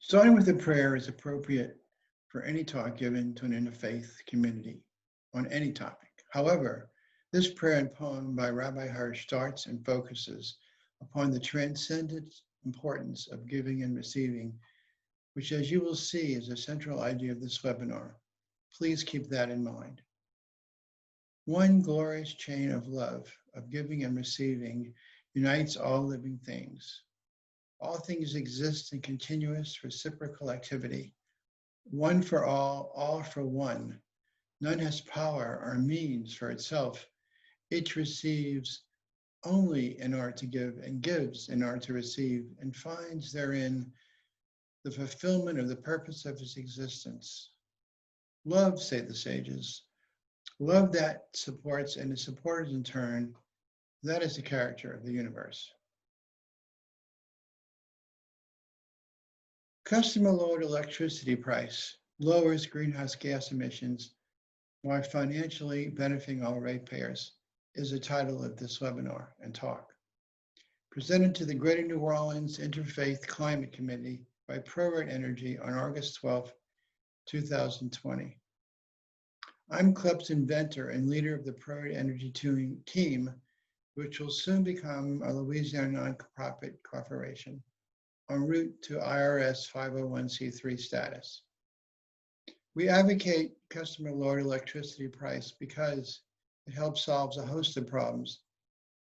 Starting with a prayer is appropriate for any talk given to an interfaith community on any topic. However, this prayer and poem by Rabbi Hirsch starts and focuses upon the transcendent importance of giving and receiving, which, as you will see, is a central idea of this webinar. Please keep that in mind. One glorious chain of love, of giving and receiving, unites all living things. All things exist in continuous reciprocal activity. One for all for one. None has power or means for itself. Each receives only in order to give and gives in order to receive, and finds therein the fulfillment of the purpose of its existence. Love, say the sages, love that supports and is supported in turn, that is the character of the universe. Customer lowered electricity price lowers greenhouse gas emissions while financially benefiting all ratepayers is the title of this webinar and talk. Presented to the Greater New Orleans Interfaith Climate Committee by ProRate Energy on August 12, 2020. I'm CLEP's inventor and leader of the ProRate Energy team, which will soon become a Louisiana nonprofit corporation en route to IRS 501c3 status. We advocate customer lowered electricity price because it helps solve a host of problems,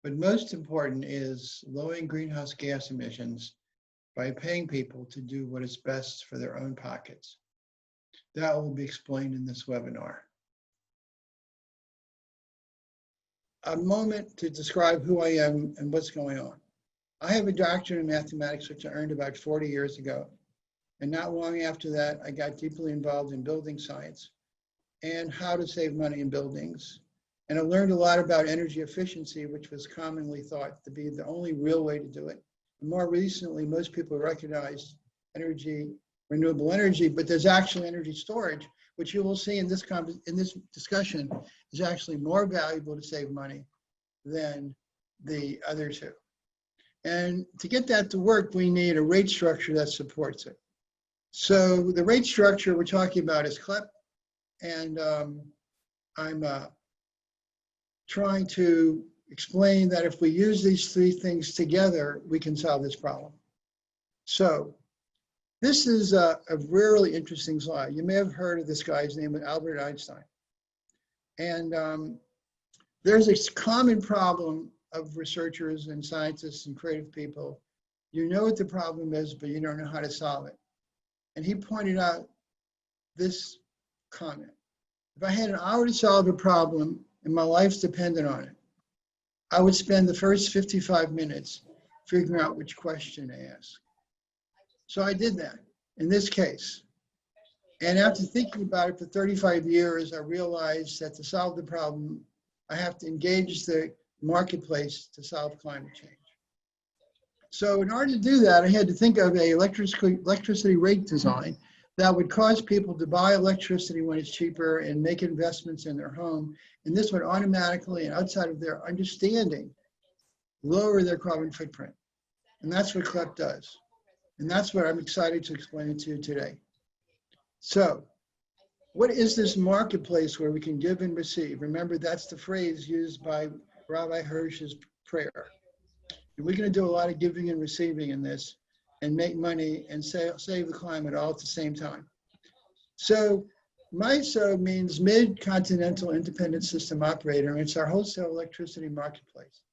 but most important is lowering greenhouse gas emissions by paying people to do what is best for their own pockets. That will be explained in this webinar. A moment to describe who I am and what's going on. I have a doctorate in mathematics, which I earned about 40 years ago. And not long after that, I got deeply involved in building science and how to save money in buildings. And I learned a lot about energy efficiency, which was commonly thought to be the only real way to do it. And more recently, most people recognize renewable energy, but there's actually energy storage, which you will see in this discussion is actually more valuable to save money than the other two. And to get that to work, we need a rate structure that supports it. So the rate structure we're talking about is CLEP, and I'm trying to explain that if we use these three things together, we can solve this problem. So this is a really interesting slide. You may have heard of this guy's name, Albert Einstein. And there's a common problem of researchers and scientists and creative people. You know what the problem is, but you don't know how to solve it. And he pointed out this comment. If I had an hour to solve a problem and my life's dependent on it, I would spend the first 55 minutes figuring out which question to ask. So I did that in this case. And after thinking about it for 35 years, I realized that to solve the problem, I have to engage the marketplace to solve climate change. So in order to do that, I had to think of a electricity rate design that would cause people to buy electricity when it's cheaper and make investments in their home. And this would automatically, and outside of their understanding, lower their carbon footprint. And that's what CLEP does. And that's what I'm excited to explain to you today. So what is this marketplace where we can give and receive? Remember, that's the phrase used by Rabbi Hirsch's prayer. And we're going to do a lot of giving and receiving in this and make money and save the climate all at the same time. So MISO means Mid-Continental Independent System Operator, and it's our wholesale electricity marketplace.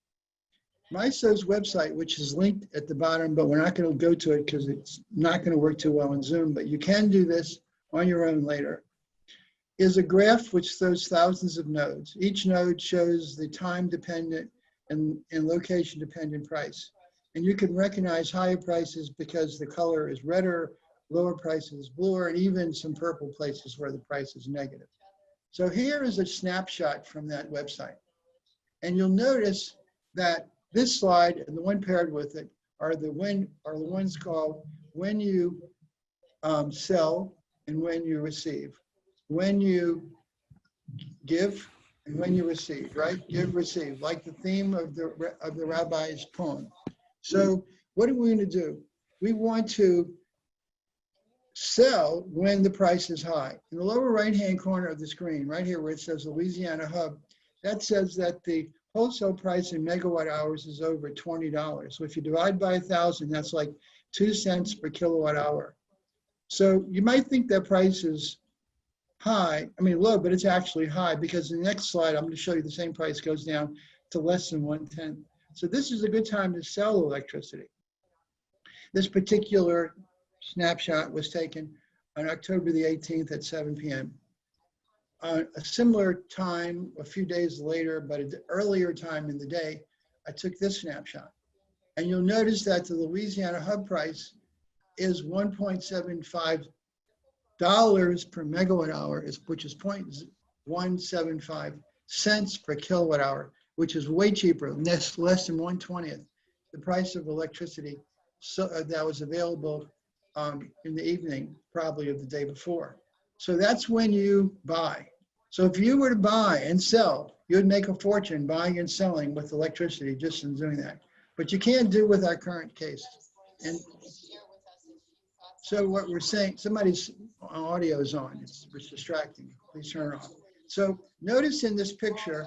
MISO's website, which is linked at the bottom, but we're not going to go to it because it's not going to work too well in Zoom, but you can do this on your own later, is a graph which shows thousands of nodes. Each node shows the time-dependent and location-dependent price. And you can recognize higher prices because the color is redder, lower prices bluer, and even some purple places where the price is negative. So here is a snapshot from that website. And you'll notice that this slide and the one paired with it are the ones called when you sell and when you receive. When you give and when you receive, right? Give, receive, like the theme of the rabbi's poem. So what are we going to do? We want to Sell when the price is high. In the lower right-hand corner of the screen, right here where it says Louisiana Hub, that says that the wholesale price in megawatt hours is over $20. So if you divide by 1,000, that's like 2 cents per kilowatt hour. So you might think that price is high, low, but it's actually high because in the next slide, I'm going to show you the same price goes down to less than 1/10. So this is a good time to sell electricity. This particular snapshot was taken on October the 18th at 7 p.m. A similar time, a few days later, but an earlier time in the day, I took this snapshot. And you'll notice that the Louisiana hub price is $1.75 per megawatt hour, which is 0.175 cents per kilowatt hour, which is way cheaper, less than 1/20th the price of electricity that was available in the evening, probably of the day before. So that's when you buy. So if you were to buy and sell, you'd make a fortune buying and selling with electricity just in doing that. But you can't do with our current case. And so what we're saying, somebody's audio is on, it's distracting. Please turn it off. So notice in this picture,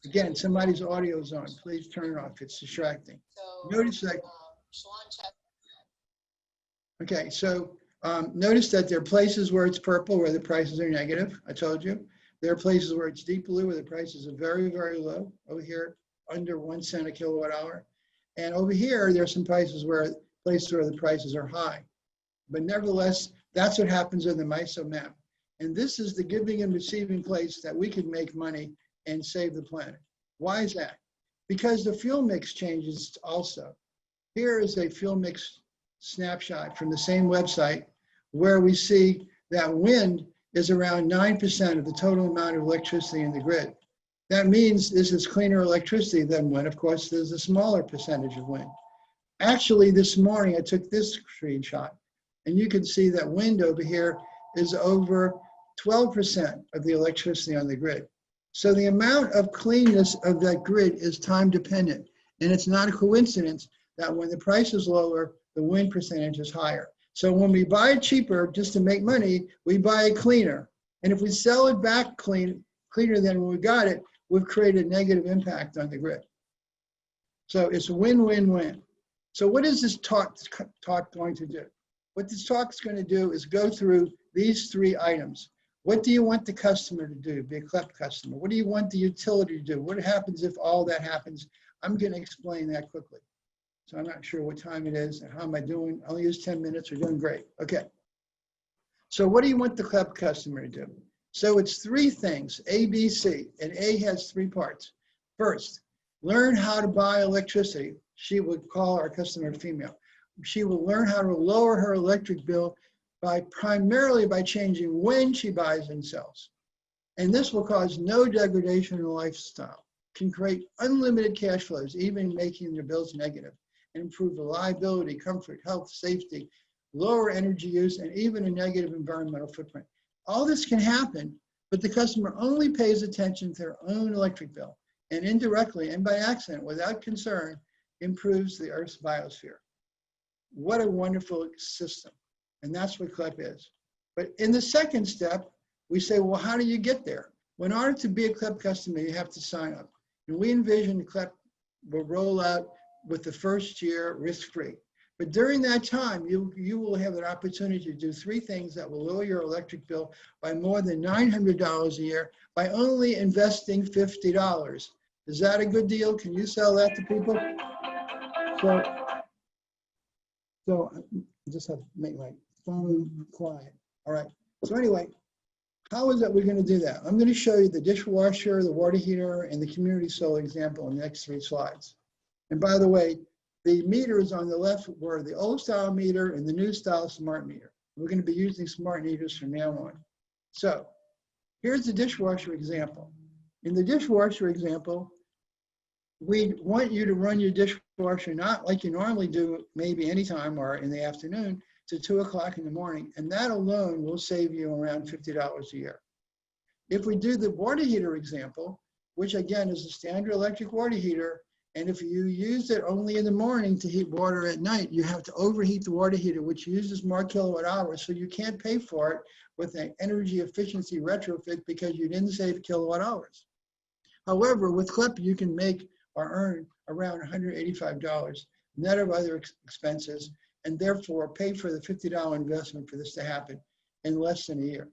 again, somebody's audio is on. Please turn it off, it's distracting. Notice that. Okay, so notice that there are places where it's purple, where the prices are negative. I told you. There are places where it's deep blue, where the prices are very, very low. Over here, under 1 cent a kilowatt hour. And over here, there are some places where the prices are high. But nevertheless, that's what happens in the MISO map. And this is the giving and receiving place that we can make money and save the planet. Why is that? Because the fuel mix changes also. Here is a fuel mix snapshot from the same website where we see that wind is around 9% of the total amount of electricity in the grid. That means this is cleaner electricity than wind. Of course, there's a smaller percentage of wind. Actually, this morning I took this screenshot, and you can see that wind over here is over 12% of the electricity on the grid. So the amount of cleanness of that grid is time dependent. And it's not a coincidence that when the price is lower, the wind percentage is higher. So when we buy it cheaper just to make money, we buy it cleaner. And if we sell it back cleaner than when we got it, we've created negative impact on the grid. So it's a win-win-win. So what is this talk going to do? What this talk is going to do is go through these 3 items. What do you want the customer to do, be a CLEP customer? What do you want the utility to do? What happens if all that happens? I'm going to explain that quickly. So I'm not sure what time it is and how am I doing. I'll use 10 minutes, we're doing great. Okay. So what do you want the CLEP customer to do? So it's 3 things, A, B, C, and A has 3 parts. First, learn how to buy electricity. She would call our customer female. She will learn how to lower her electric bill primarily by changing when she buys and sells. And this will cause no degradation in lifestyle, can create unlimited cash flows, even making their bills negative, and improve reliability, comfort, health, safety, lower energy use, and even a negative environmental footprint. All this can happen, but the customer only pays attention to their own electric bill, and indirectly and by accident, without concern, improves the Earth's biosphere. What a wonderful system. And that's what CLEP is. But in the second step, we say, well, how do you get there? Well, in order to be a CLEP customer, you have to sign up. And we envision the CLEP will roll out with the first year risk-free. But during that time, you will have an opportunity to do 3 things that will lower your electric bill by more than $900 a year by only investing $50. Is that a good deal? Can you sell that to people? So I just have to make my phone quiet. All right. So anyway, how is that we're going to do that? I'm going to show you the dishwasher, the water heater, and the community solar example in the next 3 slides. And by the way, the meters on the left were the old style meter and the new style smart meter. We're going to be using smart meters from now on. So here's the dishwasher example. In the dishwasher example, we want you to run your dishwasher not like you normally do, maybe anytime or in the afternoon, to 2 o'clock in the morning. And that alone will save you around $50 a year. If we do the water heater example, which again is a standard electric water heater, And if you use it only in the morning to heat water at night, you have to overheat the water heater, which uses more kilowatt hours. So you can't pay for it with an energy efficiency retrofit because you didn't save kilowatt hours. However, with CLEP, you can make or earn around $185 net of other expenses, and therefore pay for the $50 investment for this to happen in less than a year.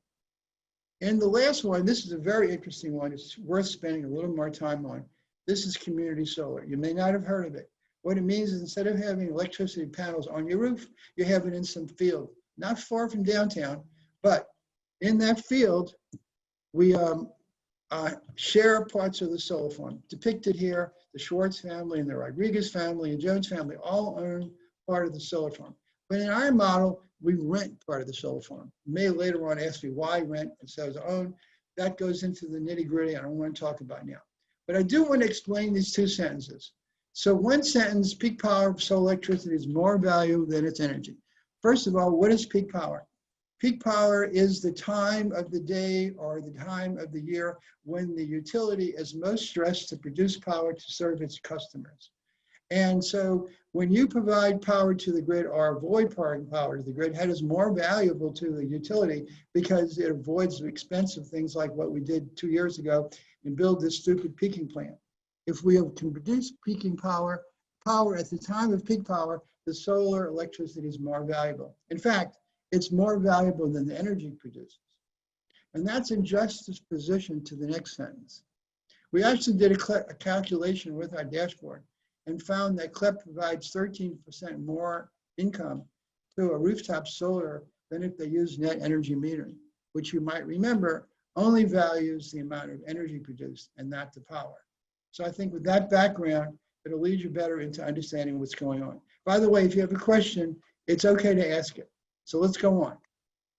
And the last one, this is a very interesting one. It's worth spending a little more time on. This is community solar. You may not have heard of it. What it means is instead of having electricity panels on your roof, you have it in some field, not far from downtown, but in that field, we share parts of the solar farm. Depicted here, the Schwartz family and the Rodriguez family and Jones family all own part of the solar farm. But in our model, we rent part of the solar farm. You may later on ask me why rent instead of own. That goes into the nitty gritty I don't want to talk about now. But I do want to explain these two sentences. So one sentence, peak power of solar electricity is more value than its energy. First of all, what is peak power? Peak power is the time of the day or the time of the year when the utility is most stressed to produce power to serve its customers. And so when you provide power to the grid or avoid providing power to the grid, that is more valuable to the utility because it avoids the expensive things like what we did 2 years ago and build this stupid peaking plant. If we can produce peaking power at the time of peak power, the solar electricity is more valuable. In fact, it's more valuable than the energy it produces. And that's in juxtaposition to the next sentence. We actually did a calculation with our dashboard and found that CLEP provides 13% more income to a rooftop solar than if they use net energy metering, which you might remember only values the amount of energy produced and not the power. So I think with that background, it'll lead you better into understanding what's going on. By the way, if you have a question, it's okay to ask it. So let's go on.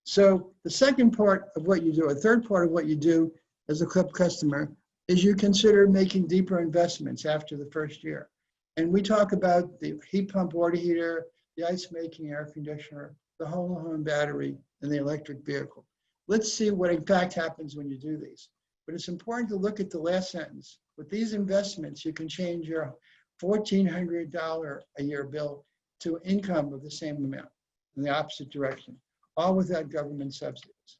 So the second part of what you do, a third part of what you do as a CLEP customer is you consider making deeper investments after the first year. And we talk about the heat pump water heater, the ice making air conditioner, the whole home battery, and the electric vehicle. Let's see what in fact happens when you do these. But it's important to look at the last sentence. With these investments, you can change your $1,400 a year bill to income of the same amount in the opposite direction, all without government subsidies.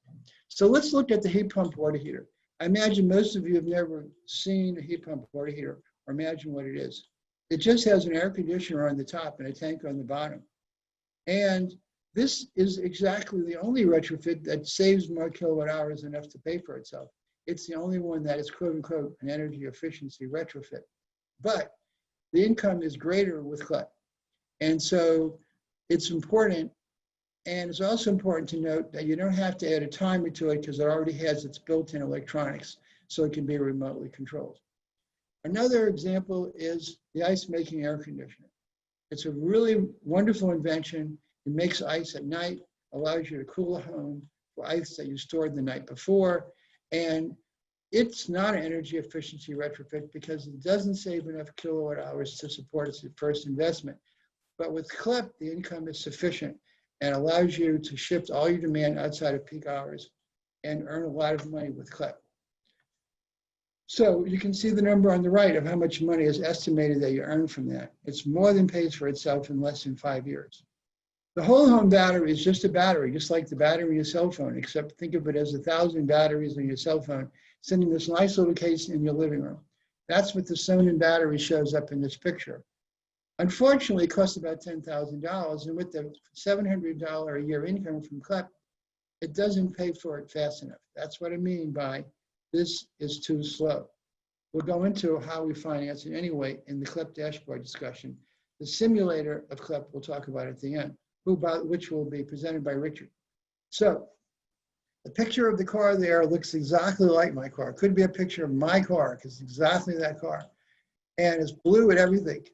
So let's look at the heat pump water heater. I imagine most of you have never seen a heat pump water heater or imagine what it is. It just has an air conditioner on the top and a tank on the bottom. And this is exactly the only retrofit that saves more kilowatt hours enough to pay for itself. It's the only one that is quote unquote an energy efficiency retrofit. But the income is greater with CLEP. And so it's important. And it's also important to note that you don't have to add a timer to it because it already has its built-in electronics, so it can be remotely controlled. Another example is the ice making air conditioner. It's a really wonderful invention. It makes ice at night, allows you to cool a home for ice that you stored the night before. And it's not an energy efficiency retrofit because it doesn't save enough kilowatt hours to support its first investment. But with CLEP, the income is sufficient and allows you to shift all your demand outside of peak hours and earn a lot of money with CLEP. So you can see the number on the right of how much money is estimated that you earn from that. It's more than pays for itself in less than 5 years. The whole home battery is just a battery, just like the battery in your cell phone, except think of it as 1,000 batteries in your cell phone, sitting in this nice little case in your living room. That's what the Sonnen battery shows up in this picture. Unfortunately, it costs about $10,000, and with the $700 a year income from CLEP, it doesn't pay for it fast enough. That's what I mean by this is too slow. We'll go into how we finance it anyway in the CLEP dashboard discussion. The simulator of CLEP we'll talk about at the end, which will be presented by Richard. So the picture of the car there looks exactly like my car. It could be a picture of my car because it's exactly that car. And it's blue and everything.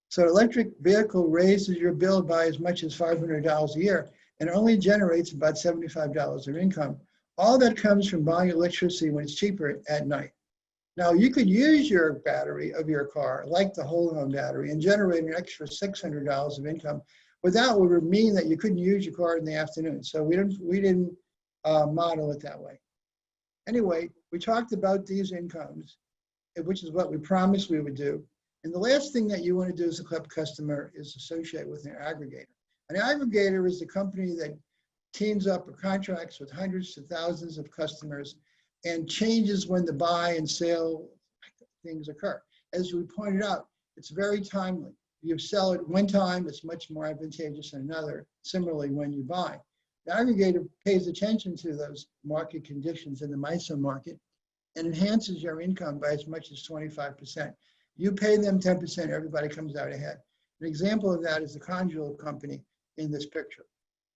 So electric vehicle raises your bill by as much as $500 a year and only generates about $75 of income. All that comes from buying electricity when it's cheaper at night. Now you could use your battery of your car, like the whole home battery, and generate an extra $600 of income. But that would mean that you couldn't use your car in the afternoon. So we didn't model it that way. Anyway, we talked about these incomes, which is what we promised we would do. And the last thing that you want to do as a CLEP customer is associate with an aggregator. An aggregator is the company that teams up or contracts with hundreds to thousands of customers and changes when the buy and sale things occur. As we pointed out, it's very timely. You sell it one time, it's much more advantageous than another. Similarly, when you buy. The aggregator pays attention to those market conditions in the MISO market and enhances your income by as much as 25%. You pay them 10%, everybody comes out ahead. An example of that is the Conjure company in this picture.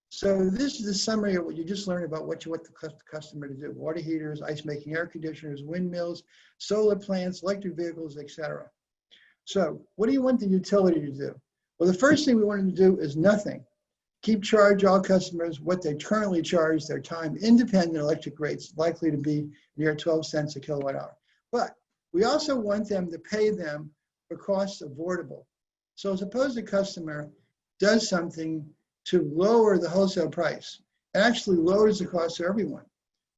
So this is a summary of what you just learned about what you want the customer to do. Water heaters, ice making air conditioners, windmills, solar plants, electric vehicles, etc. So what do you want the utility to do? Well, the first thing we want them to do is nothing. Keep charge all customers what they currently charge their time independent electric rates, likely to be near 12 cents a kilowatt hour. But we also want them to pay them for costs avoidable. So suppose a customer does something to lower the wholesale price. It actually lowers the cost to everyone.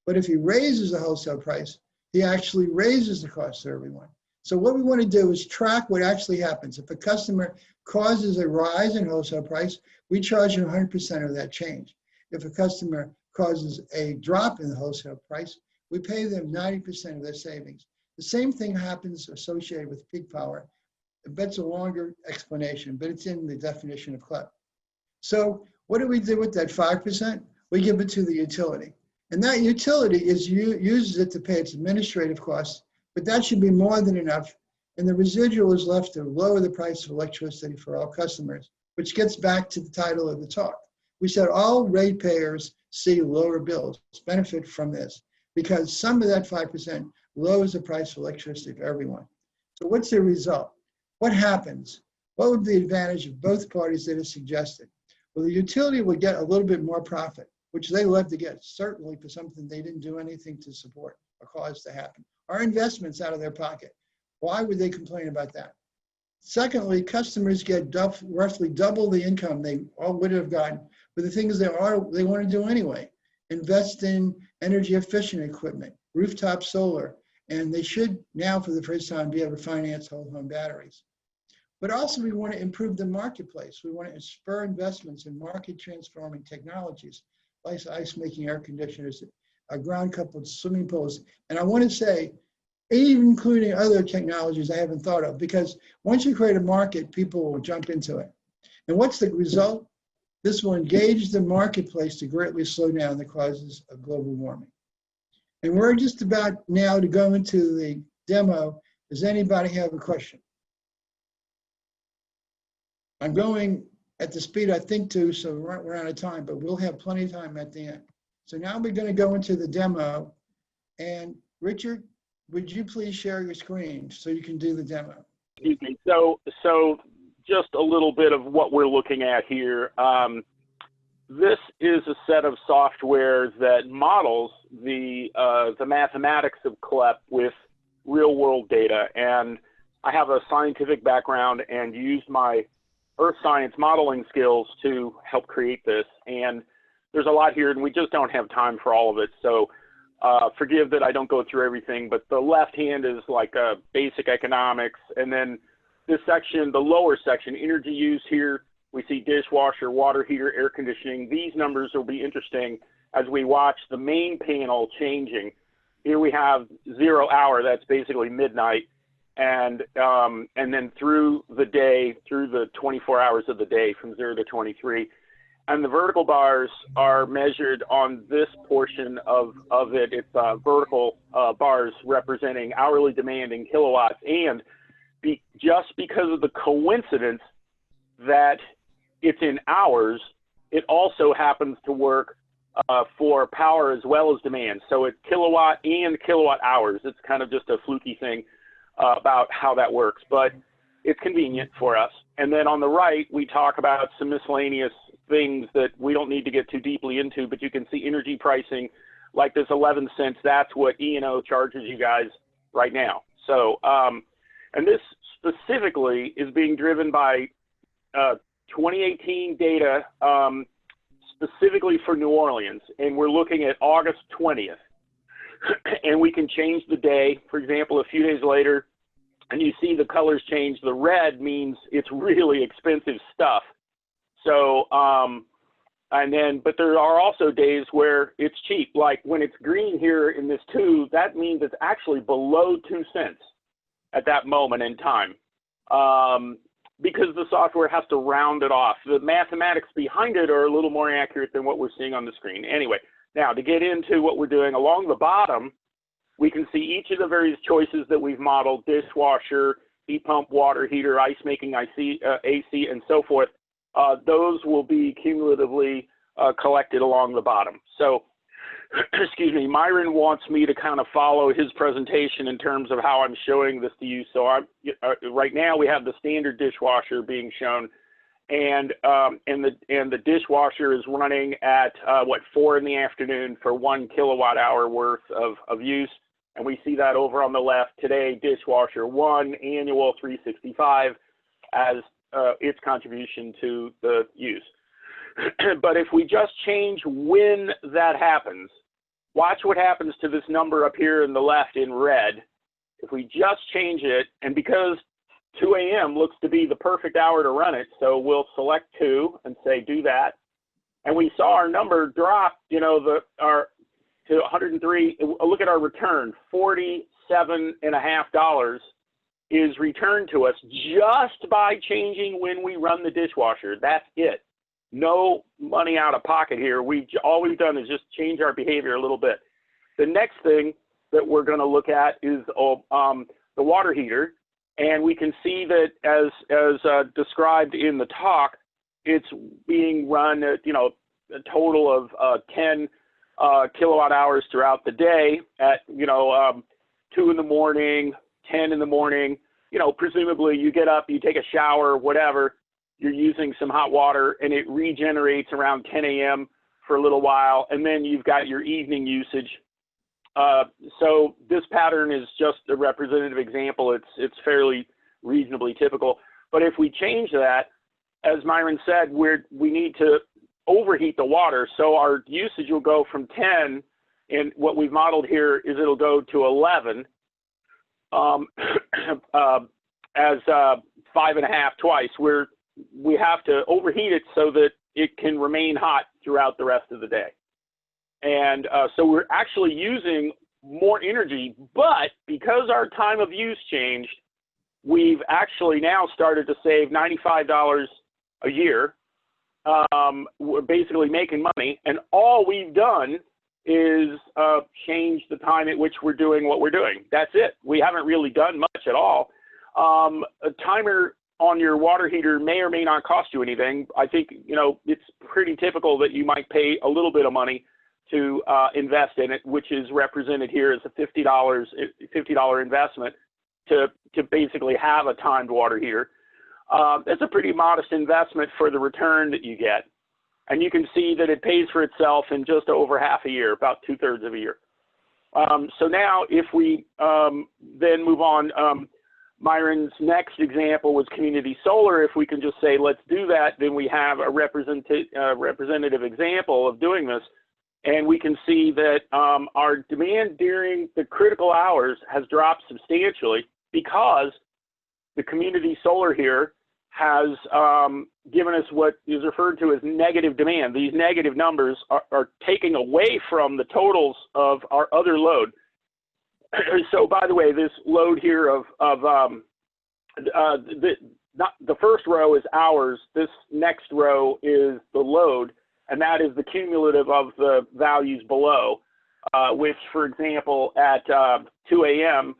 But if he raises the wholesale price, he actually raises the cost to everyone. So what we want to do is track what actually happens. If a customer causes a rise in wholesale price, we charge him 100% of that change. If a customer causes a drop in the wholesale price, we pay them 90% of their savings. The same thing happens associated with peak power. It's a longer explanation, but it's in the definition of CLEP. So what do we do with that 5%? We give it to the utility. And that utility uses it to pay its administrative costs, but that should be more than enough. And the residual is left to lower the price of electricity for all customers, which gets back to the title of the talk. We said all ratepayers see lower bills, benefit from this, because some of that 5% lowers the price of electricity for everyone. So what's the result? What happens? What would be the advantage of both parties that is suggested? Well, the utility would get a little bit more profit, which they love to get, certainly for something they didn't do anything to support or cause to happen. Our investments out of their pocket. Why would they complain about that? Secondly, customers get roughly double the income they all would have gotten for the things they want to do anyway. Invest in energy efficient equipment, rooftop solar, and they should now for the first time be able to finance whole home batteries. But also we want to improve the marketplace. We want to spur investments in market transforming technologies, like ice making air conditioners, ground coupled swimming pools. And I want to say, even including other technologies I haven't thought of, because once you create a market, people will jump into it. And what's the result? This will engage the marketplace to greatly slow down the causes of global warming. And we're just about now to go into the demo. Does anybody have a question? I'm going at the speed I think to, so we're out of time, but we'll have plenty of time at the end. So now we're going to go into the demo. And Richard, would you please share your screen so you can do the demo? Excuse me. So just a little bit of what we're looking at here. This is a set of software that models the mathematics of CLEP with real world data. And I have a scientific background and used my earth science modeling skills to help create this. And there's a lot here and we just don't have time for all of it. So forgive that I don't go through everything, but the left hand is like basic economics. And then this section, the lower section, energy use here, we see dishwasher, water heater, air conditioning. These numbers will be interesting as we watch the main panel changing. Here we have 0 hour, that's basically midnight. And then through the day, through the 24 hours of the day from 0 to 23. And the vertical bars are measured on this portion of it. It's vertical bars representing hourly demand in kilowatts. And just because of the coincidence that it's in hours, it also happens to work for power as well as demand. So it's kilowatt and kilowatt hours. It's kind of just a fluky thing about how that works, but it's convenient for us. And then on the right, we talk about some miscellaneous things that we don't need to get too deeply into, but you can see energy pricing like this 11 cents. That's what E&O charges you guys right now. So, and this specifically is being driven by 2018 data specifically for New Orleans. And we're looking at August 20th. And we can change the day. For example, a few days later, and you see the colors change. The red means it's really expensive stuff. So, but there are also days where it's cheap. Like when it's green here in this 2, that means it's actually below 2 cents at that moment in time. Because the software has to round it off. The mathematics behind it are a little more accurate than what we're seeing on the screen. Anyway, now to get into what we're doing, along the bottom, we can see each of the various choices that we've modeled: dishwasher, heat pump, water heater, ice making, AC, and so forth. Those will be cumulatively collected along the bottom. So, excuse me, Myron wants me to kind of follow his presentation in terms of how I'm showing this to you. So right now we have the standard dishwasher being shown, and the dishwasher is running at 4 in the afternoon for 1 kilowatt hour worth of use. And we see that over on the left today, dishwasher 1, annual 365 as its contribution to the use. But if we just change when that happens, watch what happens to this number up here in the left in red. If we just change it, and because 2 a.m. looks to be the perfect hour to run it, so we'll select 2 and say do that. And we saw our number drop, to 103. Look at our return, $47.50 is returned to us just by changing when we run the dishwasher. That's it. No money out of pocket here. All we've done is just change our behavior a little bit. The next thing that we're going to look at is the water heater, and we can see that as described in the talk, it's being run at a total of 10 kilowatt hours throughout the day at 2 in the morning, 10 in the morning. Presumably you get up, you take a shower, whatever. You're using some hot water, and it regenerates around 10 a.m. for a little while, and then you've got your evening usage. So this pattern is just a representative example. It's fairly reasonably typical. But if we change that, as Myron said, we need to overheat the water. So our usage will go from 10, and what we've modeled here is it'll go to 11 as 5.5 twice. We have to overheat it so that it can remain hot throughout the rest of the day. And so we're actually using more energy, but because our time of use changed, we've actually now started to save $95 a year. We're basically making money, and all we've done is change the time at which we're doing what we're doing. That's it. We haven't really done much at all. A timer on your water heater may or may not cost you anything. I think, it's pretty typical that you might pay a little bit of money to invest in it, which is represented here as a $50 investment to basically have a timed water heater. It's a pretty modest investment for the return that you get. And you can see that it pays for itself in just over half a year, about 2/3 of a year. So now if we then move on, Myron's next example was community solar. If we can just say, let's do that, then we have a representative example of doing this. And we can see that our demand during the critical hours has dropped substantially because the community solar here has given us what is referred to as negative demand. These negative numbers are taking away from the totals of our other load. So, by the way, this load here the first row is hours. This next row is the load, and that is the cumulative of the values below, which, for example, at 2 a.m.,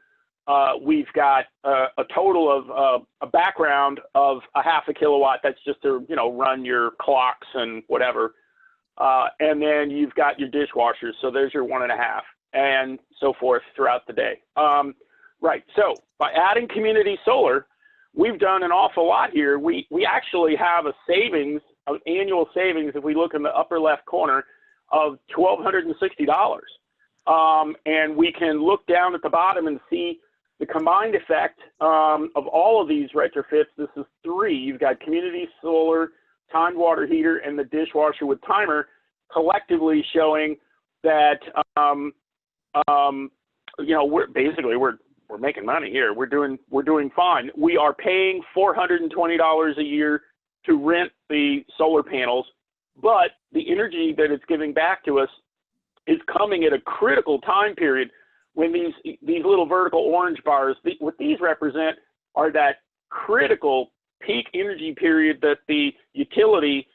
we've got a total of a background of a 0.5 kilowatt. That's just to run your clocks and whatever, and then you've got your dishwashers. So there's your 1.5, and so forth throughout the day. Right. So by adding community solar, we've done an awful lot here. We actually have a savings, an annual savings, if we look in the upper left corner, of $1,260. And we can look down at the bottom and see the combined effect of all of these retrofits. This is 3. You've got community solar, timed water heater, and the dishwasher with timer, collectively showing that we're we're making money here. We're doing fine. We are paying $420 a year to rent the solar panels, but the energy that it's giving back to us is coming at a critical time period when these little vertical orange bars, what these represent are that critical peak energy period that the utility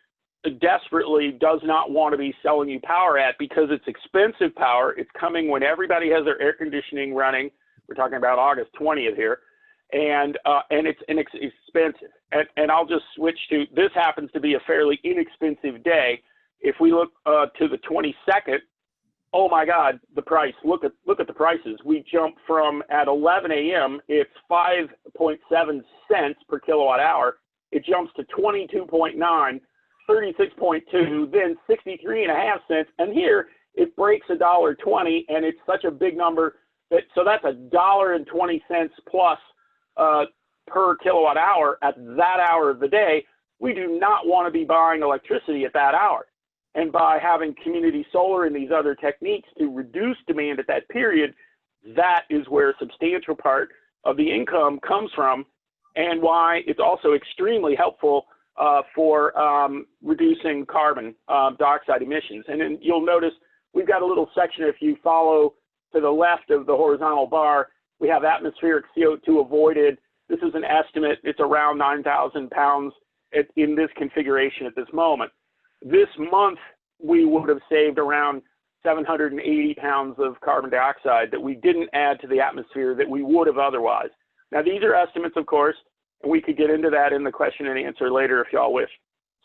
desperately does not want to be selling you power at because it's expensive power. It's coming when everybody has their air conditioning running. We're talking about August 20th here. And it's expensive. And I'll just switch to, this happens to be a fairly inexpensive day. If we look to the 22nd, oh my God, the price, look at the prices. We jump from at 11 a.m., it's 5.7 cents per kilowatt hour. It jumps to 22.9, 36.2, then 63.5 cents. And here it breaks $1.20, and it's such a big number that, so that's $1.20 plus per kilowatt hour at that hour of the day. We do not want to be buying electricity at that hour. And by having community solar and these other techniques to reduce demand at that period, that is where a substantial part of the income comes from, and why it's also extremely helpful for reducing carbon dioxide emissions. And then you'll notice we've got a little section, if you follow to the left of the horizontal bar, we have atmospheric CO2 avoided. This is an estimate. It's around 9,000 pounds in this configuration at this moment. This month, we would have saved around 780 pounds of carbon dioxide that we didn't add to the atmosphere that we would have otherwise. Now, these are estimates, of course, and we could get into that in the question and answer later if y'all wish.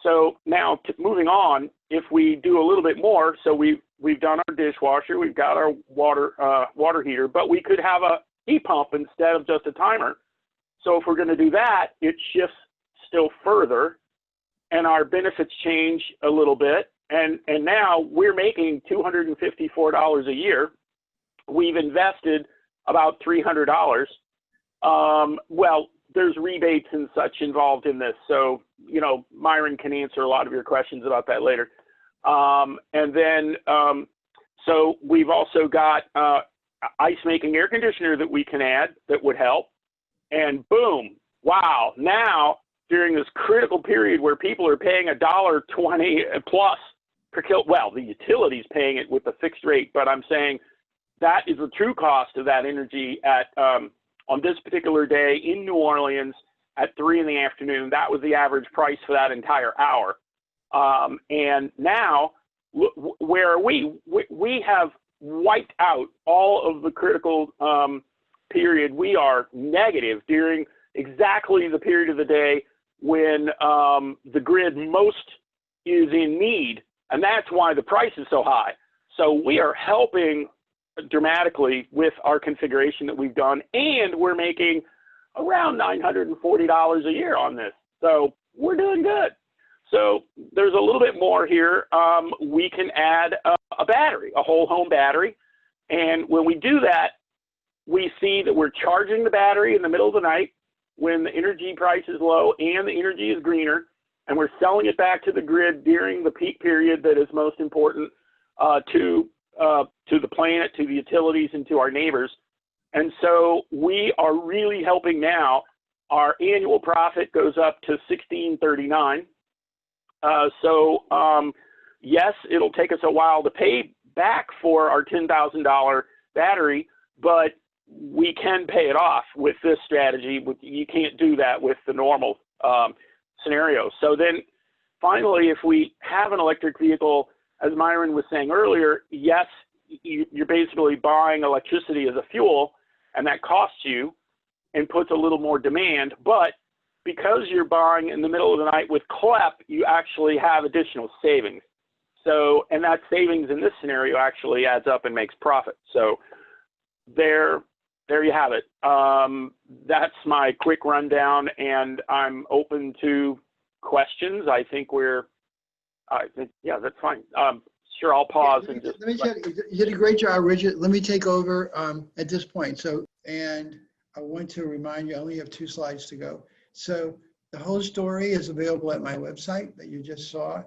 So now, moving on, if we do a little bit more, so we've done our dishwasher, we've got our water heater, but we could have a heat pump instead of just a timer. So if we're going to do that, it shifts still further, and our benefits change a little bit. And now we're making $254 a year. We've invested about $300. Well, there's rebates and such involved in this. So, you know, Myron can answer a lot of your questions about that later. And then, so we've also got ice making air conditioner that we can add that would help. And boom, wow, now during this critical period where people are paying $1.20 plus per kilowatt, well, the utility's paying it with the fixed rate, but I'm saying that is the true cost of that energy at on this particular day in New Orleans at 3 in the afternoon. That was the average price for that entire hour. And now, where are we? We have wiped out all of the critical period. We are negative during exactly the period of the day when the grid most is in need, and that's why the price is so high. So we are helping dramatically with our configuration that we've done, and we're making around $940 a year on this. So we're doing good. So there's a little bit more here. We can add a battery, a whole home battery, and when we do that, we see that we're charging the battery in the middle of the night when the energy price is low and the energy is greener, and we're selling it back to the grid during the peak period that is most important to the planet, to the utilities, and to our neighbors. And so we are really helping now. Our annual profit goes up to $1,639. Yes, it'll take us a while to pay back for our $10,000 battery, but we can pay it off with this strategy. You can't do that with the normal scenario. So then finally, if we have an electric vehicle, as Myron was saying earlier, yes, you're basically buying electricity as a fuel, and that costs you and puts a little more demand. But because you're buying in the middle of the night with CLEP, you actually have additional savings. So, and that savings in this scenario actually adds up and makes profit. So there you have it. That's my quick rundown, and I'm open to questions. I think yeah, that's fine. Sure, I'll pause and just. Let me tell you, you did a great job, Richard. Let me take over at this point. So, and I want to remind you, I only have 2 slides to go. So the whole story is available at my website that you just saw.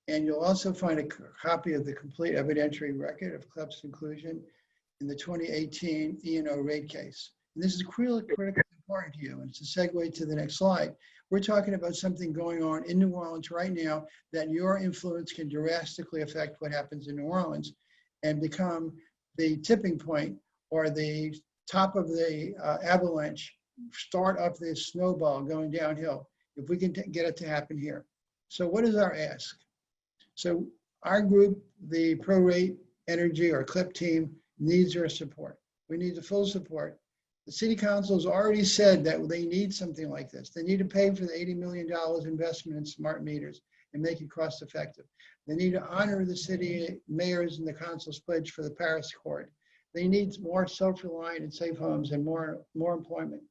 And you'll also find a copy of the complete evidentiary record of CLEP's inclusion in the 2018 E&O rate case. And this is critically important to you, and it's a segue to the next slide. We're talking about something going on in New Orleans right now that your influence can drastically affect what happens in New Orleans and become the tipping point or the top of the avalanche, start up this snowball going downhill, if we can get it to happen here. So what is our ask? So our group, the ProRate Energy or CLEP team, needs your support. We need the full support. The city council has already said that they need something like this. They need to pay for the $80 million investment in smart meters and make it cost effective. They need to honor the city mayors and the council's pledge for the Paris Accord. They need more self-reliant and safe homes and more employment.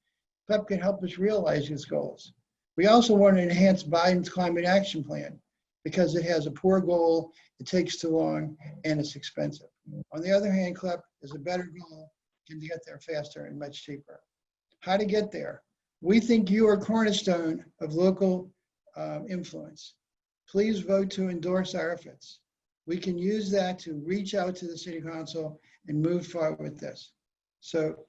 CLEP can help us realize these goals. We also want to enhance Biden's climate action plan because it has a poor goal, it takes too long, and it's expensive. On the other hand, CLEP is a better goal, can get there faster and much cheaper. How to get there? We think you are a cornerstone of local influence. Please vote to endorse our efforts. We can use that to reach out to the city council and move forward with this. So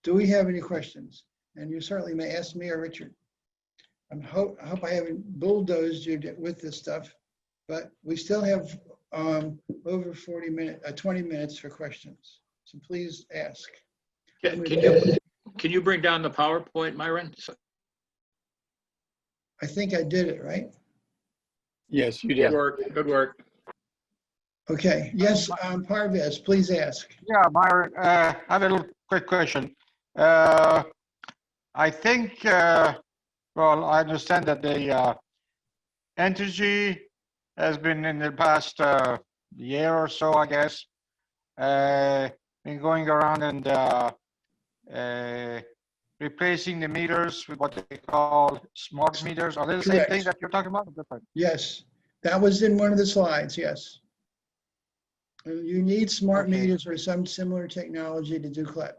do we have any questions? And you certainly may ask me or Richard. I hope I haven't bulldozed you with this stuff, but we still have over 20 minutes for questions. So please ask. Can you bring down the PowerPoint, Myron? I think I did it, right? Yes, you Good did. work. Good work. Okay. Yes, Parvez, please ask. Yeah, Myron, I have a little quick question. I think, well, I understand that the Entergy has been in the past year or so, I guess, been going around and replacing the meters with what they call smart meters. Are they the same Correct. thing that you're talking about? Different? Yes, that was in one of the slides, yes. You need smart Okay. meters or some similar technology to do CLEP.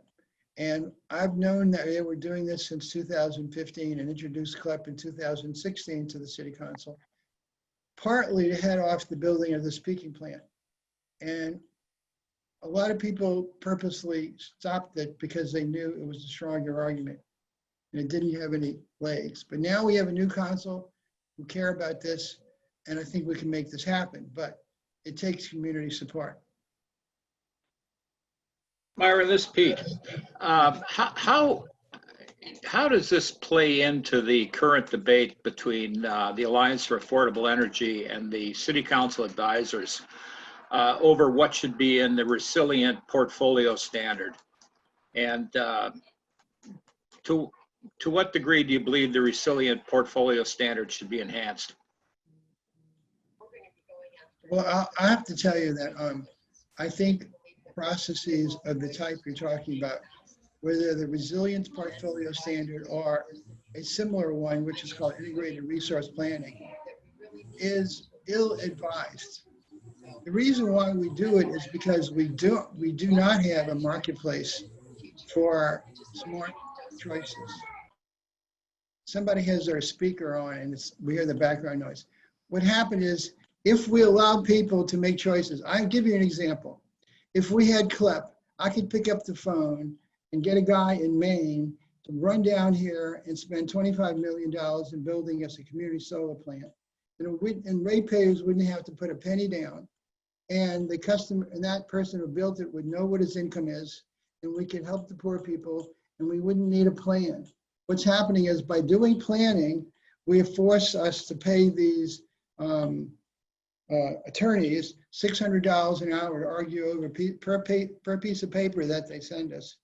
And I've known that they were doing this since 2015 and introduced CLEP in 2016 to the city council, partly to head off the building of this peaking plant. And a lot of people purposely stopped it because they knew it was a stronger argument and it didn't have any legs. But now we have a new council who care about this, and I think we can make this happen, but it takes community support. Myron, this is Pete. How does this play into the current debate between the Alliance for Affordable Energy and the City Council advisors over what should be in the resilient portfolio standard? And to what degree do you believe the resilient portfolio standard should be enhanced? Well, I have to tell you that I think processes of the type you're talking about, whether the resilience portfolio standard or a similar one, which is called integrated resource planning, is ill-advised. The reason why we do it is because we do not have a marketplace for smart choices. Somebody has their speaker on and we hear the background noise. What happened is, if we allow people to make choices, I'll give you an example. If we had CLEP, I could pick up the phone and get a guy in Maine to run down here and spend $25 million in building us a community solar plant. And ratepayers wouldn't have to put a penny down. And the customer and that person who built it would know what his income is, and we could help the poor people, and we wouldn't need a plan. What's happening is, by doing planning, we force us to pay these attorneys $600 an hour to argue over per piece of paper that they send us.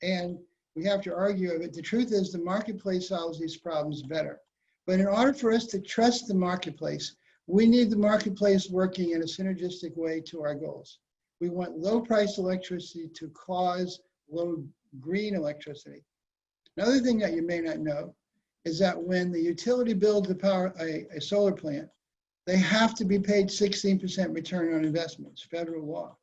And we have to argue over it. The truth is, the marketplace solves these problems better. But in order for us to trust the marketplace, we need the marketplace working in a synergistic way to our goals. We want low price electricity to cause low green electricity. Another thing that you may not know is that when the utility builds a solar plant, they have to be paid 16% return on investments, federal law.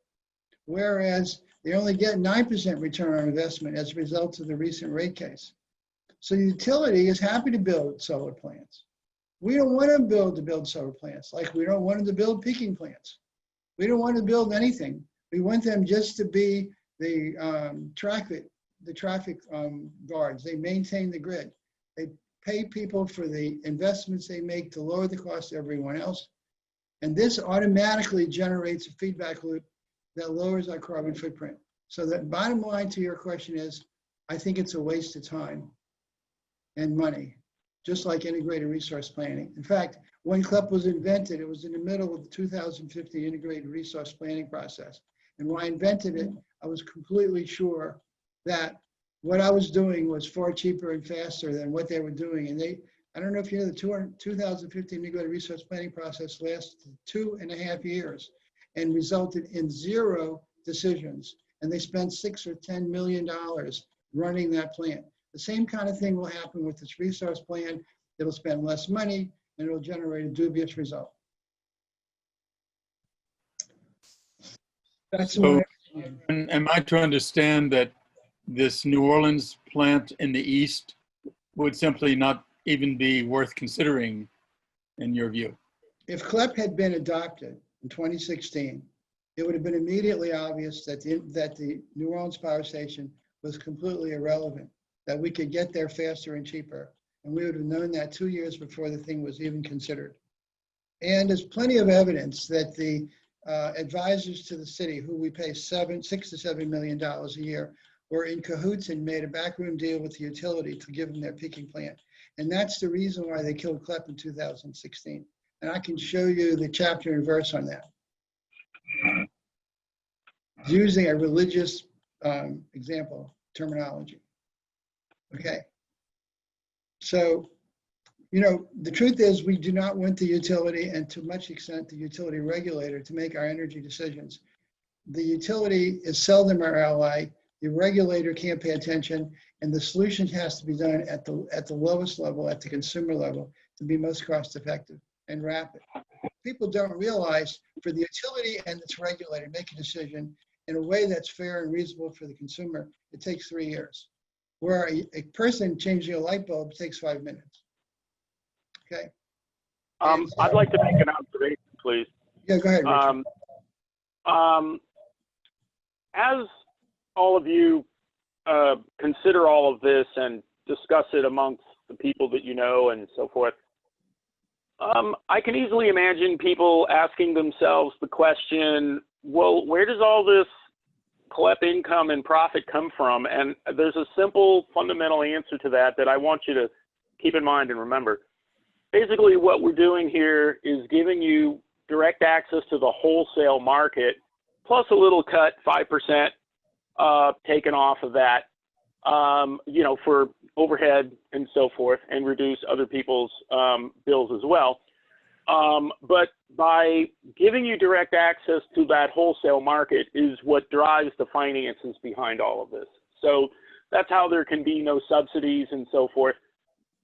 Whereas they only get 9% return on investment as a result of the recent rate case. So the utility is happy to build solar plants. We don't want them to build solar plants, like we don't want them to build peaking plants. We don't want to build anything. We want them just to be the traffic the traffic guards. They maintain the grid. They pay people for the investments they make to lower the cost of everyone else. And this automatically generates a feedback loop that lowers our carbon footprint. So the bottom line to your question is, I think it's a waste of time and money, just like integrated resource planning. In fact, when CLEP was invented, it was in the middle of the 2050 integrated resource planning process. And when I invented it, I was completely sure that what I was doing was far cheaper and faster than what they were doing. And I don't know if you know, the 2050 integrated resource planning process lasted 2.5 years and resulted in 0 decisions. And they spent $6 or $10 million running that plant. The same kind of thing will happen with this resource plan. It'll spend less money and it'll generate a dubious result. That's So, my am I to understand that this New Orleans plant in the east would simply not even be worth considering in your view? If CLEP had been adopted in 2016, it would have been immediately obvious that the New Orleans power station was completely irrelevant, that we could get there faster and cheaper. And we would have known that 2 years before the thing was even considered. And there's plenty of evidence that the advisors to the city, who we pay $6 to $7 million a year, were in cahoots and made a backroom deal with the utility to give them their peaking plant. And that's the reason why they killed CLEP in 2016. And I can show you the chapter and verse on that, using a religious example terminology. Okay. So, you know, the truth is we do not want the utility, and to much extent the utility regulator, to make our energy decisions. The utility is seldom our ally. The regulator can't pay attention, and the solution has to be done at the lowest level, at the consumer level, to be most cost effective and rapid. People don't realize, for the utility and its regulator to make a decision in a way that's fair and reasonable for the consumer, it takes 3 years. Where a person changing a light bulb takes 5 minutes. Okay. I'd like to make an observation, please. Yeah, go ahead, Richard. As all of you consider all of this and discuss it amongst the people that you know and so forth, I can easily imagine people asking themselves the question, well, where does all this CLEP income and profit come from? And there's a simple fundamental answer to that I want you to keep in mind and remember. Basically, what we're doing here is giving you direct access to the wholesale market, plus a little cut, 5% taken off of that, you know, for overhead and so forth, and reduce other people's bills as well. But by giving you direct access to that wholesale market is what drives the finances behind all of this. So that's how there can be no subsidies and so forth.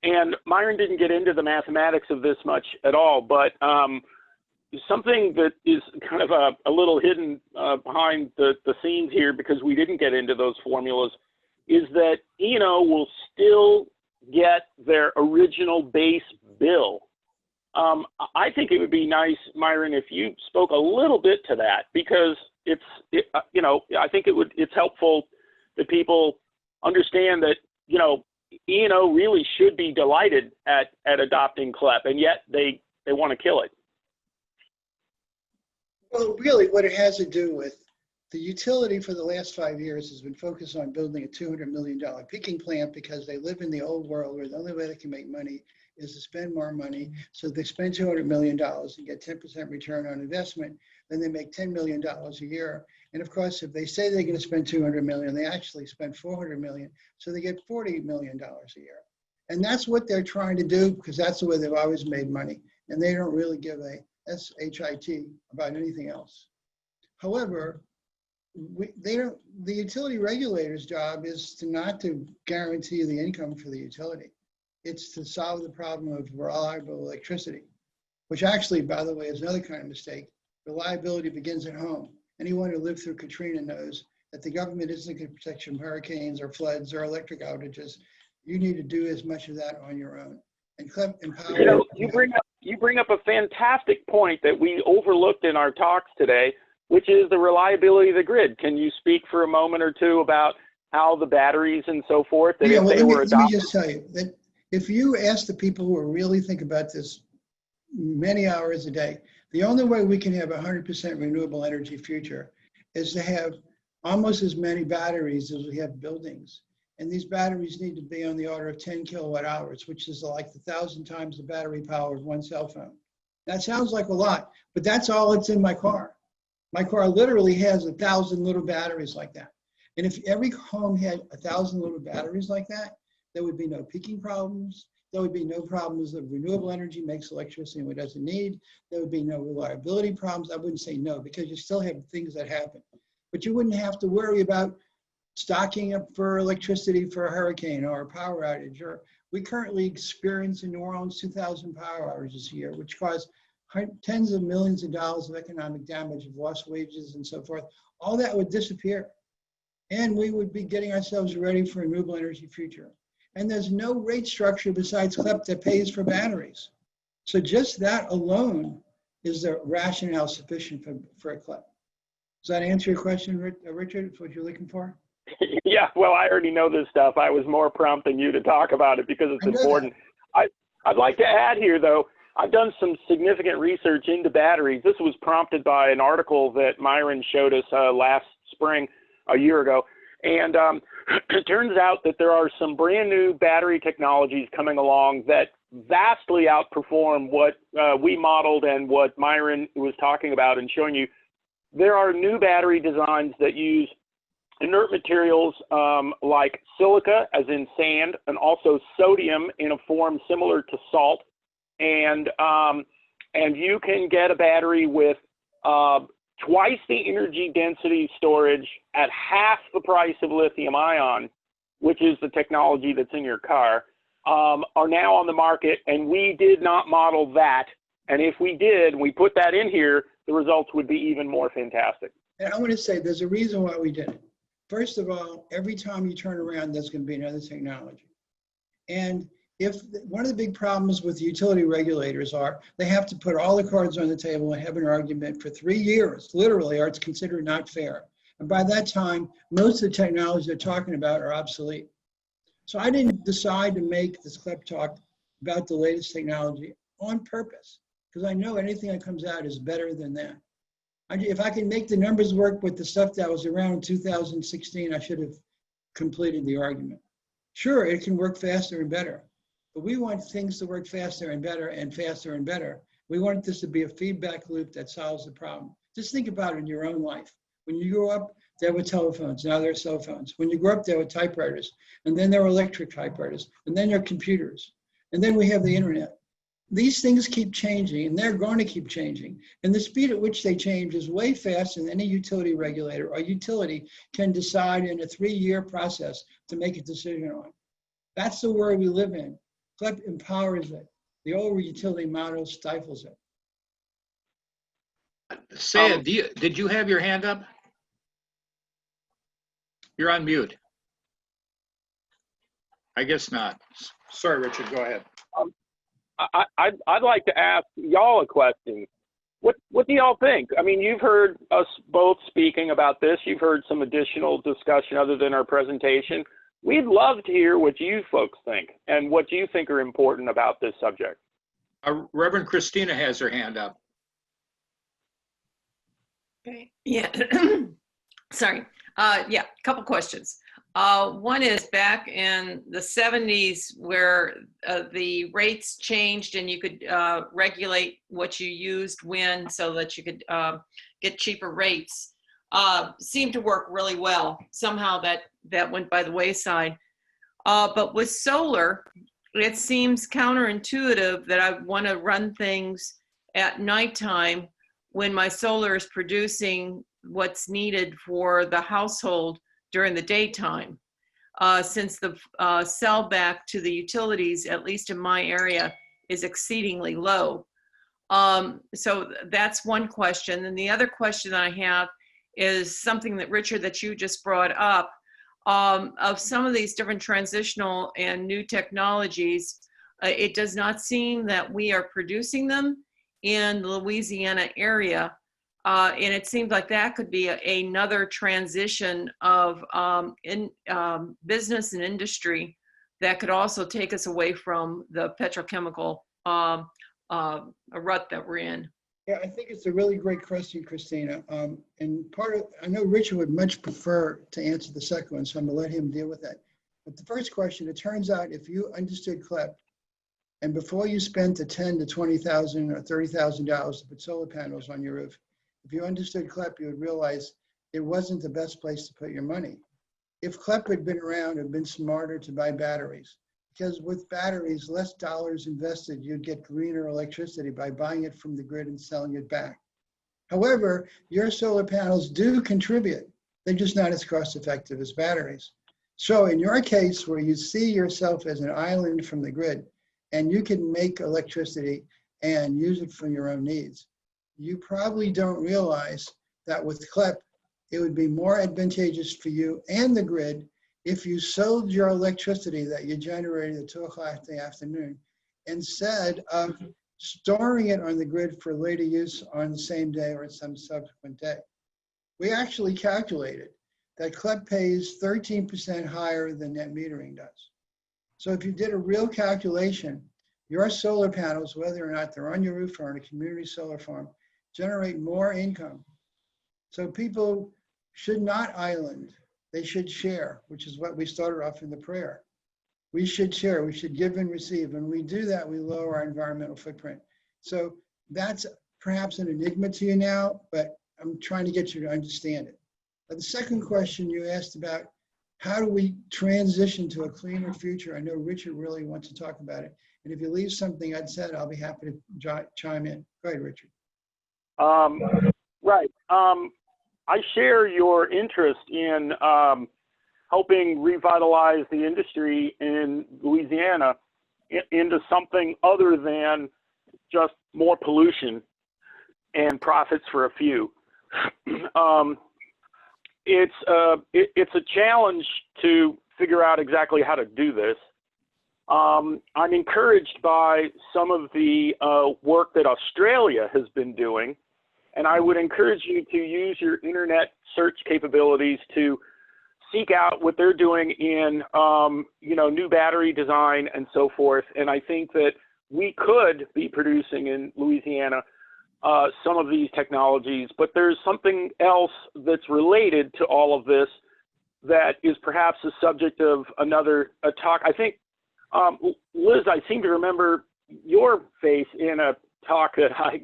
And Myron didn't get into the mathematics of this much at all, but something that is kind of a little hidden behind the scenes here, because we didn't get into those formulas, is that E&O will still get their original base bill. I think it would be nice, Myron, if you spoke a little bit to that, because you know, I think it's helpful that people understand that, you know, E&O really should be delighted at adopting CLEP, and yet they want to kill it. Well, really what it has to do with the utility for the last 5 years has been focused on building a $200 million peaking plant, because they live in the old world where the only way they can make money is to spend more money. So they spend $200 million and get 10% return on investment. Then they make $10 million a year. And of course, if they say they're going to spend $200 million, they actually spend $400 million. So they get $40 million a year. And that's what they're trying to do, because that's the way they've always made money. And they don't really give a shit about anything else. However, the utility regulator's job is not to guarantee the income for the utility. It's to solve the problem of reliable electricity, which actually, by the way, is another kind of mistake. Reliability begins at home. Anyone who lived through Katrina knows that the government isn't going to protect you from hurricanes or floods or electric outages. You need to do as much of that on your own. And CLEP empower. You know, you bring up a fantastic point that we overlooked in our talks today, which is the reliability of the grid. Can you speak for a moment or two about how the batteries and so forth, that Yeah, if well, they were let me adopted? just tell you that if you ask the people who really think about this many hours a day, the only way we can have a 100% renewable energy future is to have almost as many batteries as we have buildings. And these batteries need to be on the order of 10 kilowatt hours, which is like 1,000 times the battery power of one cell phone. That sounds like a lot, but that's all that's in my car. My car literally has 1,000 little batteries like that. And if every home had 1,000 little batteries like that, there would be no peaking problems. There would be no problems of renewable energy makes electricity when it doesn't need. There would be no reliability problems. I wouldn't say no, because you still have things that happen. But you wouldn't have to worry about stocking up for electricity for a hurricane or a power outage. Or we currently experience in New Orleans 2,000 power outages a year, which cause tens of millions of dollars of economic damage, of lost wages and so forth. All that would disappear. And we would be getting ourselves ready for a renewable energy future. And there's no rate structure besides CLEP that pays for batteries. So just that alone is the rationale sufficient for a CLEP. Does that answer your question, Richard? Is what you're looking for? Yeah, well, I already know this stuff. I was more prompting you to talk about it because it's important. I'd like to add here, though, I've done some significant research into batteries. This was prompted by an article that Myron showed us last spring, a year ago. And it turns out that there are some brand new battery technologies coming along that vastly outperform what we modeled and what Myron was talking about and showing you. There are new battery designs that use inert materials like silica, as in sand, and also sodium in a form similar to salt. And you can get a battery with twice the energy density storage at half the price of lithium ion, which is the technology that's in your car, are now on the market. And we did not model that. And if we did, we put that in here, the results would be even more fantastic. And I want to say there's a reason why we did it. First of all, every time you turn around, there's going to be another technology. And if one of the big problems with utility regulators are they have to put all the cards on the table and have an argument for 3 years, literally, or it's considered not fair. And by that time, most of the technologies they're talking about are obsolete. So I didn't decide to make this CLEP talk about the latest technology on purpose, because I know anything that comes out is better than that. If I can make the numbers work with the stuff that was around in 2016, I should have completed the argument. Sure, it can work faster and better, but we want things to work faster and better and faster and better. We want this to be a feedback loop that solves the problem. Just think about it in your own life. When you grew up, there were telephones, now there are cell phones. When you grew up, there were typewriters, and then there were electric typewriters, and then there are computers, and then we have the internet. These things keep changing, and they're going to keep changing. And the speed at which they change is way faster than any utility regulator or utility can decide in a 3-year process to make a decision on. That's the world we live in. CLEP empowers it. The old utility model stifles it. Sayed, did you have your hand up? You're on mute. I guess not. Sorry, Richard, go ahead. I'd like to ask y'all a question. What do y'all think? I mean, you've heard us both speaking about this. You've heard some additional discussion other than our presentation. We'd love to hear what you folks think and what you think are important about this subject. Reverend Christina has her hand up. Okay. Yeah. Sorry. Yeah, a couple questions. One is back in the 70s where the rates changed and you could regulate what you used when so that you could get cheaper rates. Seemed to work really well. Somehow that went by the wayside. But with solar, it seems counterintuitive that I want to run things at nighttime when my solar is producing what's needed for the household during the daytime, since the sell back to the utilities, at least in my area, is exceedingly low. So that's one question. And the other question I have is something that, Richard, that you just brought up, of some of these different transitional and new technologies, it does not seem that we are producing them in the Louisiana area. And it seems like that could be another transition of business and industry that could also take us away from the petrochemical rut that we're in. Yeah, I think it's a really great question, Christina. And I know Richard would much prefer to answer the second one, so I'm gonna let him deal with that. But the first question, it turns out if you understood CLEP, and before you spent the $10,000 to $20,000 or $30,000 to put solar panels on your roof, if you understood CLEP, you would realize it wasn't the best place to put your money. If CLEP had been around and been smarter to buy batteries, because with batteries, less dollars invested, you'd get greener electricity by buying it from the grid and selling it back. However, your solar panels do contribute. They're just not as cost effective as batteries. So in your case, where you see yourself as an island from the grid, and you can make electricity and use it for your own needs, you probably don't realize that with CLEP, it would be more advantageous for you and the grid if you sold your electricity that you generated at 2 o'clock in the afternoon, instead of storing it on the grid for later use on the same day or some subsequent day. We actually calculated that CLEP pays 13% higher than net metering does. So if you did a real calculation, your solar panels, whether or not they're on your roof or on a community solar farm, generate more income. So people should not island. They should share, which is what we started off in the prayer. We should share, we should give and receive. When we do that, we lower our environmental footprint. So that's perhaps an enigma to you now, but I'm trying to get you to understand it. But the second question you asked about, how do we transition to a cleaner future? I know Richard really wants to talk about it. And if you leave something unsaid, I'll be happy to chime in. Go ahead, Richard. Right. I share your interest in helping revitalize the industry in Louisiana into something other than just more pollution and profits for a few. It's a challenge to figure out exactly how to do this. I'm encouraged by some of the work that Australia has been doing. And I would encourage you to use your internet search capabilities to seek out what they're doing in, new battery design and so forth. And I think that we could be producing in Louisiana some of these technologies, but there's something else that's related to all of this that is perhaps the subject of another talk. I think, Liz, I seem to remember your face in a talk that I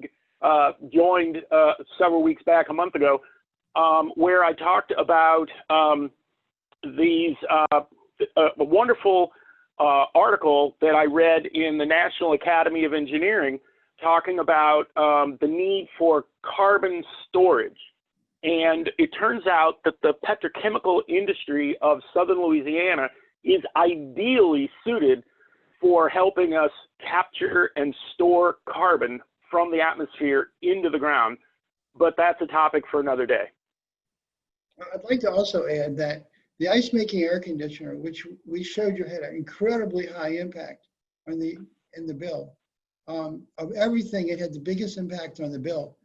joined several weeks back, a month ago, where I talked about a wonderful article that I read in the National Academy of Engineering talking about the need for carbon storage. And it turns out that the petrochemical industry of Southern Louisiana is ideally suited for helping us capture and store carbon from the atmosphere into the ground, but that's a topic for another day. I'd like to also add that the ice making air conditioner, which we showed you had an incredibly high impact in the bill. Of everything, it had the biggest impact on the bill.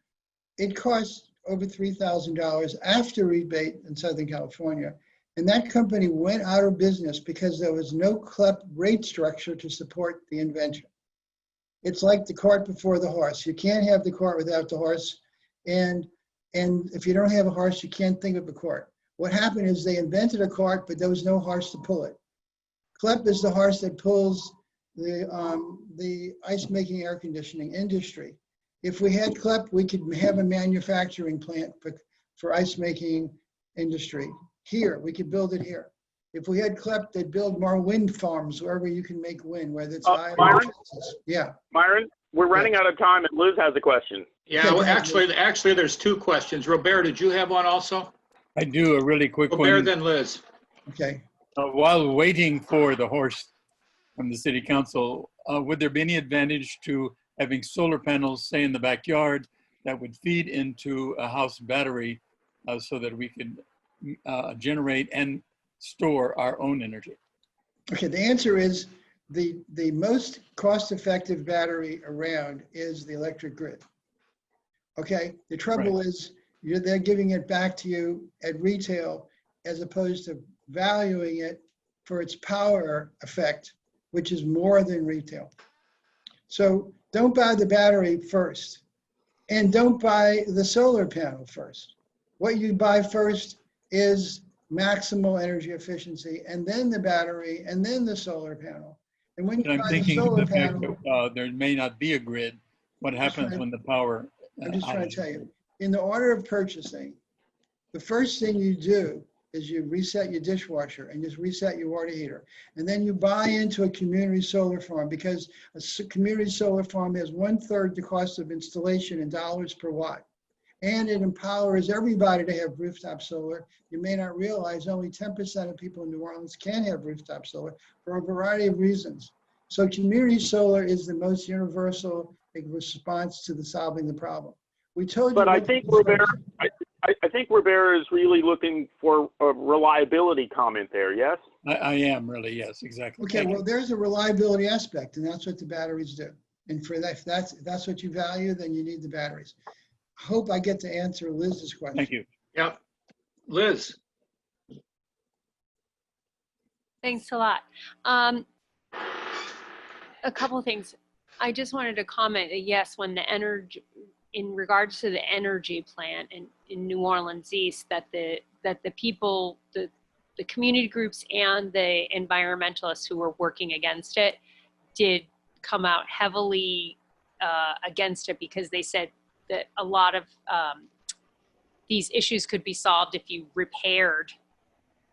It cost over $3,000 after rebate in Southern California. And that company went out of business because there was no CLEP rate structure to support the invention. It's like the cart before the horse. You can't have the cart without the horse. And if you don't have a horse, you can't think of a cart. What happened is they invented a cart, but there was no horse to pull it. CLEP is the horse that pulls the ice making air conditioning industry. If we had CLEP, we could have a manufacturing plant for ice making industry here. We could build it here. If we had CLEP, they'd build more wind farms wherever you can make wind, whether it's Myron? Yeah. Myron, we're running out of time, and Liz has a question. Yeah, well, actually, there's two questions. Robert, did you have one also? I do, a really quick Robert, one. then Liz. Okay. While waiting for the horse from the city council, would there be any advantage to having solar panels, say in the backyard, that would feed into a house battery so that we could generate and store our own energy? Okay, the answer is the most cost-effective battery around is the electric grid. Okay, the trouble is they're giving it back to you at retail as opposed to valuing it for its power effect, which is more than retail. So don't buy the battery first, and don't buy the solar panel first. What you buy first is maximal energy efficiency, and then the battery, and then the solar panel. And when you I'm buy the thinking of solar the fact panel, that there may not be a grid. What happens when the power? I'm just trying to tell you, in the order of purchasing, the first thing you do is you reset your dishwasher and just reset your water heater. And then you buy into a community solar farm, because a community solar farm has 1/3 the cost of installation in dollars per watt. And it empowers everybody to have rooftop solar. You may not realize only 10% of people in New Orleans can have rooftop solar for a variety of reasons. So community solar is the most universal response to solving the problem. We told you. But I think I think Robert is really looking for a reliability comment there, yes? I am really, yes, exactly. Okay, well, there's a reliability aspect, and that's what the batteries do. And for that, if that's what you value, then you need the batteries. I hope I get to answer Liz's question. Thank you. Yep. Liz? Thanks a lot. A couple of things. I just wanted to comment that yes, when the energy, in regards to the energy plan in New Orleans East, that the people, the community groups and the environmentalists who were working against it did come out heavily against it, because they said that a lot of these issues could be solved if you repaired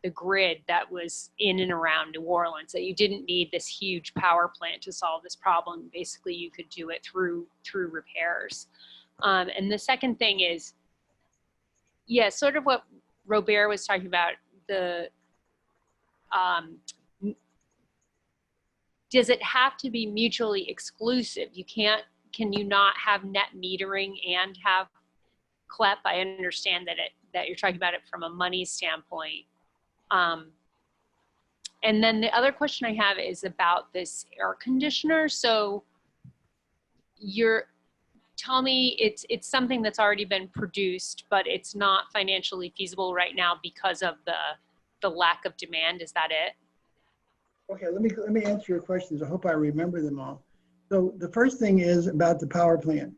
the grid that was in and around New Orleans, that you didn't need this huge power plant to solve this problem. Basically, you could do it through repairs. And the second thing is, yeah, sort of what Robert was talking about, the, does it have to be mutually exclusive? Can you not have net metering and have CLEP? I understand that you're talking about it from a money standpoint. And then the other question I have is about this air conditioner. So tell me it's something that's already been produced, but it's not financially feasible right now because of the lack of demand. Is that it? Okay, let me answer your questions. I hope I remember them all. So the first thing is about the power plant.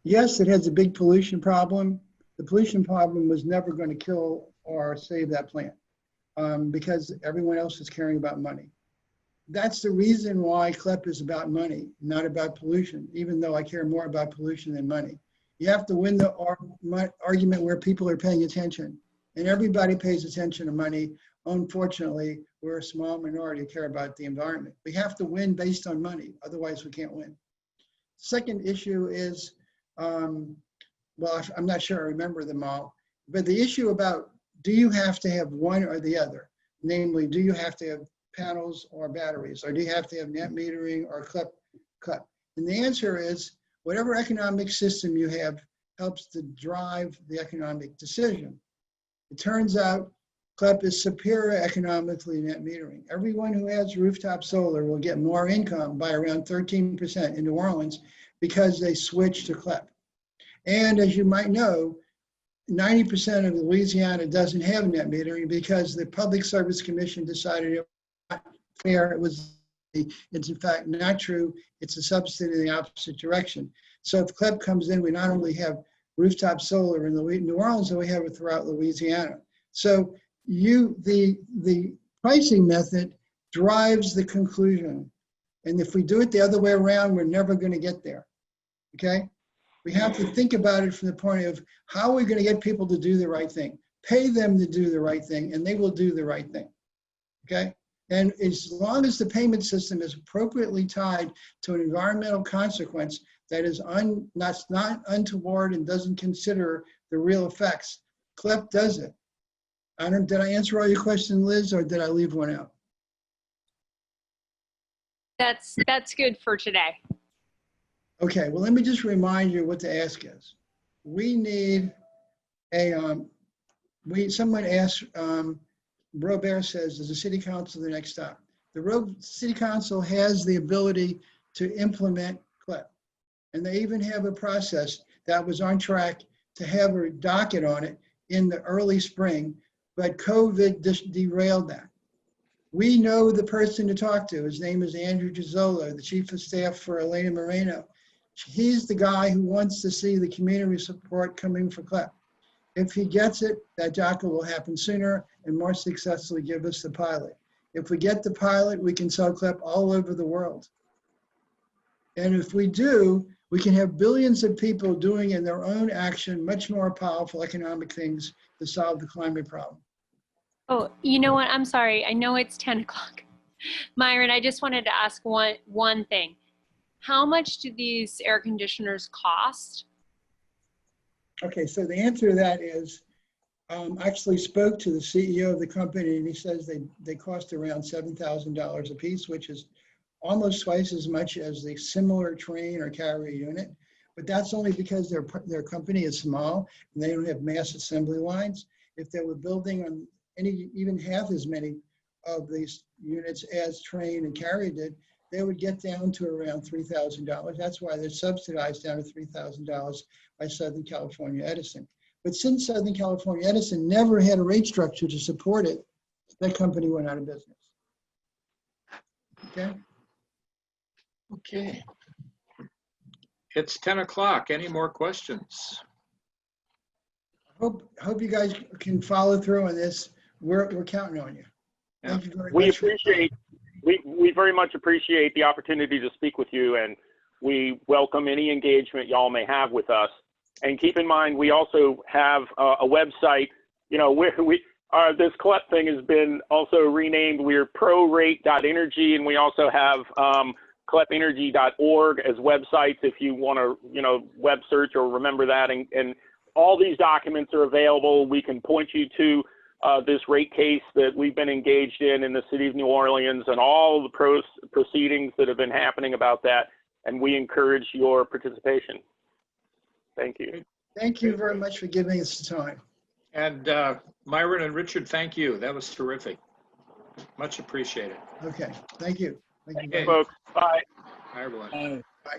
Yes, it has a big pollution problem. The pollution problem was never going to kill or save that plant because everyone else is caring about money. That's the reason why CLEP is about money, not about pollution, even though I care more about pollution than money. You have to win the argument where people are paying attention, and everybody pays attention to money. Unfortunately, we're a small minority who care about the environment. We have to win based on money, otherwise we can't win. Second issue is, well, I'm not sure I remember them all, but the issue about, do you have to have one or the other? Namely, do you have to have panels or batteries, or do you have to have net metering or CLEP? And the answer is, whatever economic system you have helps to drive the economic decision. It turns out CLEP is superior economically to net metering. Everyone who has rooftop solar will get more income by around 13% in New Orleans because they switch to CLEP. And as you might know, 90% of Louisiana doesn't have net metering because the Public Service Commission decided it was not fair. It's in fact not true. It's a subsidy in the opposite direction. So if CLEP comes in, we not only have rooftop solar in New Orleans, but we have it throughout Louisiana. So the pricing method drives the conclusion. And if we do it the other way around, we're never going to get there. Okay? We have to think about it from the point of how are we going to get people to do the right thing? Pay them to do the right thing, and they will do the right thing. Okay? And as long as the payment system is appropriately tied to an environmental consequence that is not untoward and doesn't consider the real effects, CLEP does it. Did I answer all your questions, Liz, or did I leave one out? That's good for today. Okay, well, let me just remind you what the ask is. We need someone asked, Robert says, is the city council the next stop? The city council has the ability to implement CLEP. And they even have a process that was on track to have a docket on it in the early spring, but COVID just derailed that. We know the person to talk to. His name is Andrew Gizzolo, the chief of staff for Elena Moreno. He's the guy who wants to see the community support coming for CLEP. If he gets it, that docket will happen sooner and more successfully give us the pilot. If we get the pilot, we can sell CLEP all over the world. And if we do, we can have billions of people doing in their own action much more powerful economic things to solve the climate problem. Oh, you know what? I'm sorry. I know it's 10 o'clock. Myron, I just wanted to ask one thing. How much do these air conditioners cost? Okay, so the answer to that is, I actually spoke to the CEO of the company, and he says they cost around $7,000 a piece, which is almost twice as much as the similar train or carrier unit. But that's only because their company is small and they don't have mass assembly lines. If they were building on even half as many of these units as train and carrier did, they would get down to around $3,000. That's why they're subsidized down to $3,000 by Southern California Edison. But since Southern California Edison never had a rate structure to support it, that company went out of business. Okay? Okay. It's 10 o'clock. Any more questions? Hope you guys can follow through on this. We're counting on you. Thank you very much. We very much appreciate the opportunity to speak with you, and we welcome any engagement y'all may have with us. And keep in mind, we also have a website. You know, this CLEP thing has been also renamed. We're ProRate.energy, and we also have CLEPenergy.org as websites if you want to, web search or remember that. And all these documents are available. We can point you to this rate case that we've been engaged in the city of New Orleans and all the proceedings that have been happening about that. And we encourage your participation. Thank you. Thank you very much for giving us the time. And Myron and Richard, thank you. That was terrific. Much appreciated. Okay, thank you. Thank you. Thanks, folks. Bye. Bye, everyone. Bye.